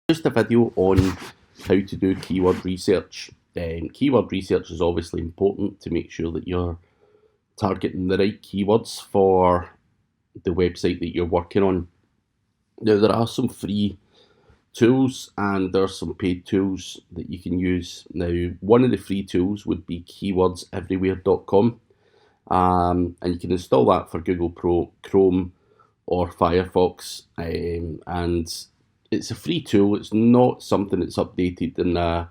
Just a video on how to do keyword research. Keyword research is obviously important to make sure that you're targeting the right keywords for the website that you're working on. Now, there are some free tools and there are some paid tools that you can use. Now, one of the free tools would be keywordseverywhere.com, and you can install that for Google Chrome or Firefox, and it's a free tool. It's not something that's updated on a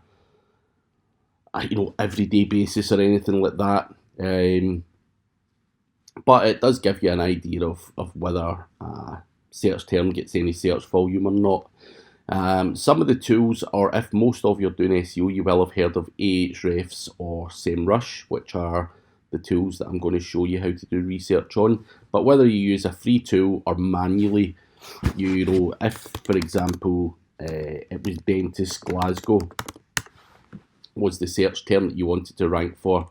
everyday basis or anything like that. But it does give you an idea of whether a search term gets any search volume or not. Some of the tools, or if most of you are doing SEO, you will have heard of Ahrefs or Semrush, which are the tools that I'm going to show you how to do research on. But whether you use a free tool or manually, if, for example, it was dentist Glasgow was the search term that you wanted to rank for,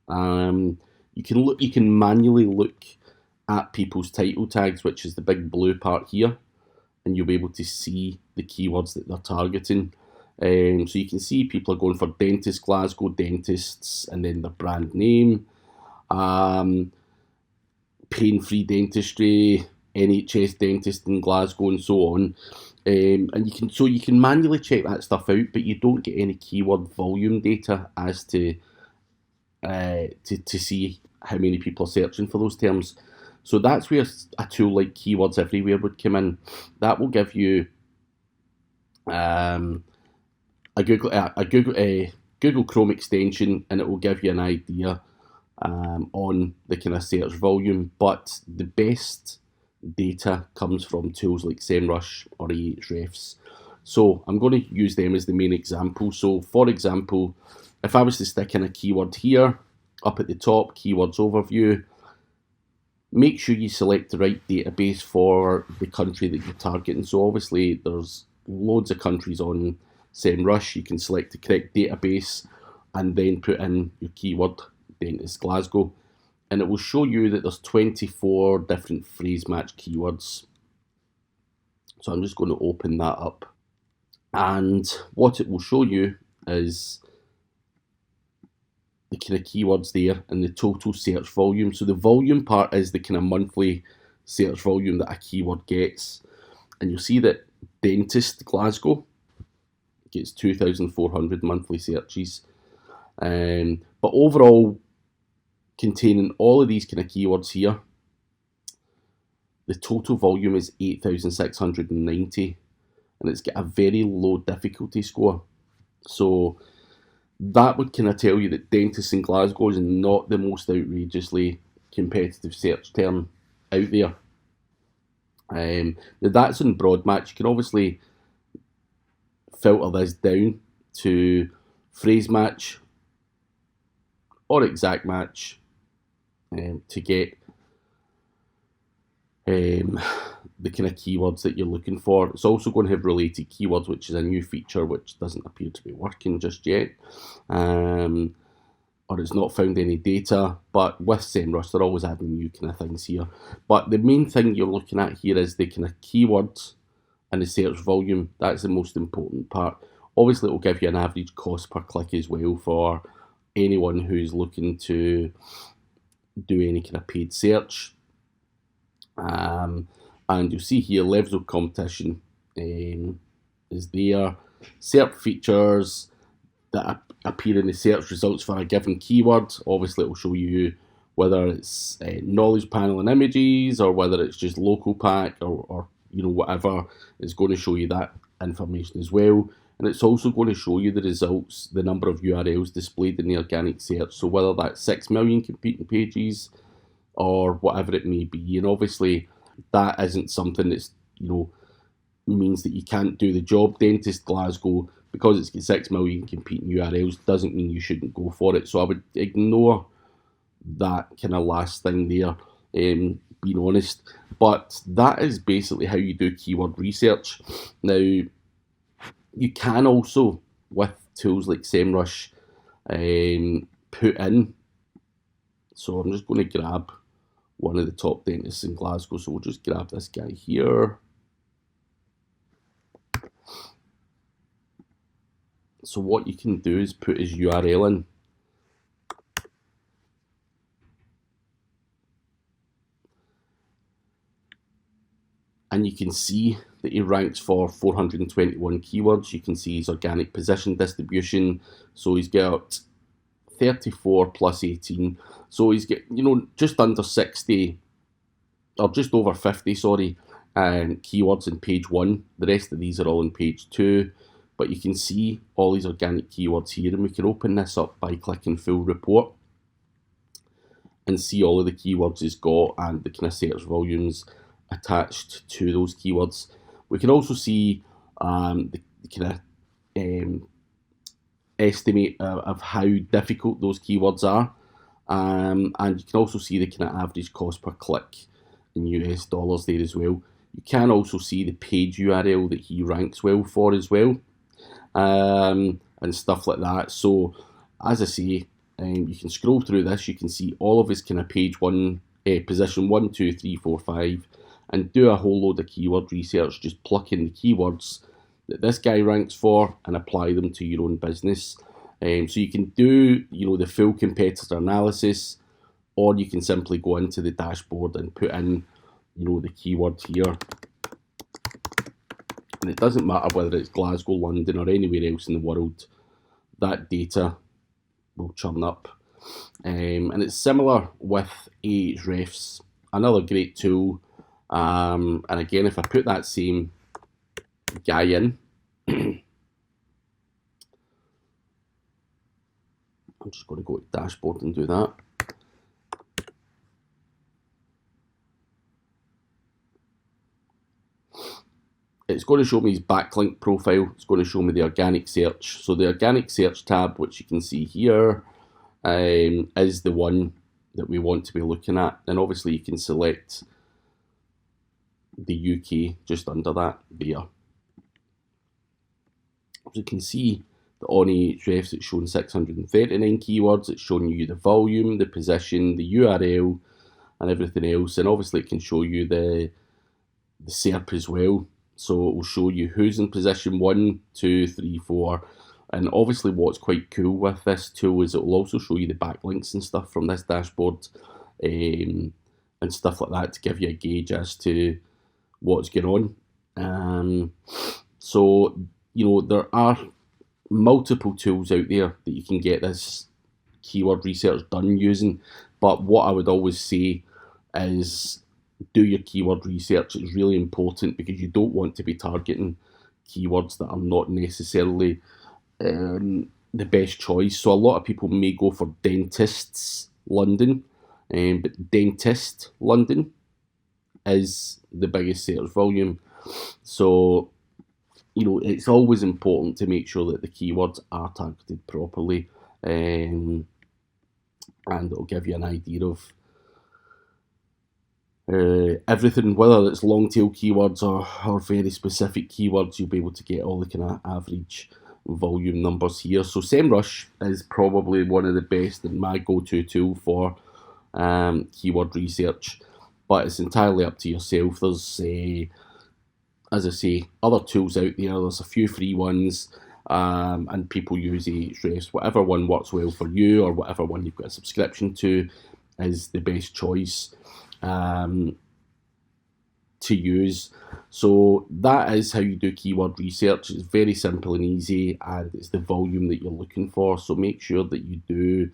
you can manually look at people's title tags, which is the big blue part here, and you'll be able to see the keywords that they're targeting. So you can see people are going for dentist Glasgow, dentists, and then their brand name, pain-free dentistry, NHS dentist in Glasgow, and so on. And you can manually check that stuff out, but you don't get any keyword volume data as to see how many people are searching for those terms. So that's where a tool like Keywords Everywhere would come in. That will give you a Google Chrome extension, and it will give you an idea on the kind of search volume. But the best data comes from tools like Semrush or Ahrefs. So I'm going to use them as the main example. So for example, if I was to stick in a keyword here, up at the top, keywords overview, make sure you select the right database for the country that you're targeting. So obviously there's loads of countries on Semrush. You can select the correct database and then put in your keyword, dentist Glasgow, and it will show you that there's 24 different phrase match keywords. So I'm just going to open that up, and what it will show you is the kind of keywords there and the total search volume. So the volume part is the kind of monthly search volume that a keyword gets, and you'll see that dentist Glasgow gets 2,400 monthly searches, but overall, containing all of these kind of keywords here, the total volume is 8,690, and it's got a very low difficulty score. So that would kind of tell you that dentist in Glasgow is not the most outrageously competitive search term out there. Now that's in broad match. You can obviously filter this down to phrase match or exact match to get the kind of keywords that you're looking for. It's also going to have related keywords, which is a new feature which doesn't appear to be working just yet, or it's not found any data. But with Semrush, they're always adding new kind of things here. But the main thing you're looking at here is the kind of keywords and the search volume. That's the most important part. Obviously, it will give you an average cost per click as well for anyone who's looking to do any kind of paid search. And you'll see here levels of competition is there. Search features that appear in the search results for a given keyword. Obviously, it will show you whether it's knowledge panel and images, or whether it's just local pack, or whatever. It's going to show you that information as well. And it's also going to show you the results, the number of URLs displayed in the organic search. So whether that's 6 million competing pages or whatever it may be. And obviously that isn't something that's, means that you can't do the job. Dentist Glasgow, because it's got 6 million competing URLs, doesn't mean you shouldn't go for it. So I would ignore that kind of last thing there, being honest. But that is basically how you do keyword research. Now, you can also, with tools like Semrush, put in, so I'm just going to grab one of the top dentists in Glasgow, so we'll just grab this guy here. So what you can do is put his URL in. And you can see that he ranks for 421 keywords. You can see his organic position distribution. So he's got 34 plus 18. So he's got, just under 60, or just over 50, sorry, keywords in page 1. The rest of these are all in page 2. But you can see all these organic keywords here, and we can open this up by clicking full report and see all of the keywords he's got and the kind of search volumes attached to those keywords. We can also see the kind of estimate of how difficult those keywords are, and you can also see the kind of average cost per click in US dollars there as well. You can also see the page URL that he ranks well for as well, and stuff like that. So as I say, you can scroll through this, you can see all of his kind of page 1, position 1, 2, 3, 4, 5, and do a whole load of keyword research, just pluck in the keywords that this guy ranks for and apply them to your own business. So you can do, the full competitor analysis, or you can simply go into the dashboard and put in, the keywords here. And it doesn't matter whether it's Glasgow, London, or anywhere else in the world, that data will churn up. And it's similar with Ahrefs, another great tool. And again, if I put that same guy in, I'm just going to go to dashboard and do that. It's going to show me his backlink profile. It's going to show me the organic search. So the organic search tab, which you can see here, is the one that we want to be looking at. And obviously you can select the UK just under that there. As you can see, the on Ahrefs, it's showing 639 keywords. It's showing you the volume, the position, the URL, and everything else. And obviously it can show you the SERP as well. So it will show you who's in position 1, 2, 3, 4. And obviously what's quite cool with this tool is it will also show you the backlinks and stuff from this dashboard, and stuff like that, to give you a gauge as to what's going on. So, there are multiple tools out there that you can get this keyword research done using. But what I would always say is do your keyword research. It's really important because you don't want to be targeting keywords that are not necessarily the best choice. So a lot of people may go for dentists London, but dentist London is the biggest search volume. So, it's always important to make sure that the keywords are targeted properly, and it'll give you an idea of everything, whether it's long tail keywords or very specific keywords. You'll be able to get all the kind of average volume numbers here. So Semrush is probably one of the best and my go-to tool for keyword research, but it's entirely up to yourself. There's as I say, other tools out there. There's a few free ones, and people use Ahrefs. Whatever one works well for you, or whatever one you've got a subscription to, is the best choice to use. So that is how you do keyword research. It's very simple and easy, and it's the volume that you're looking for. So make sure that you do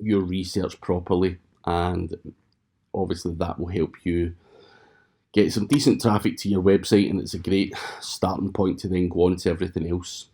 your research properly, and obviously that will help you get some decent traffic to your website, and it's a great starting point to then go on to everything else.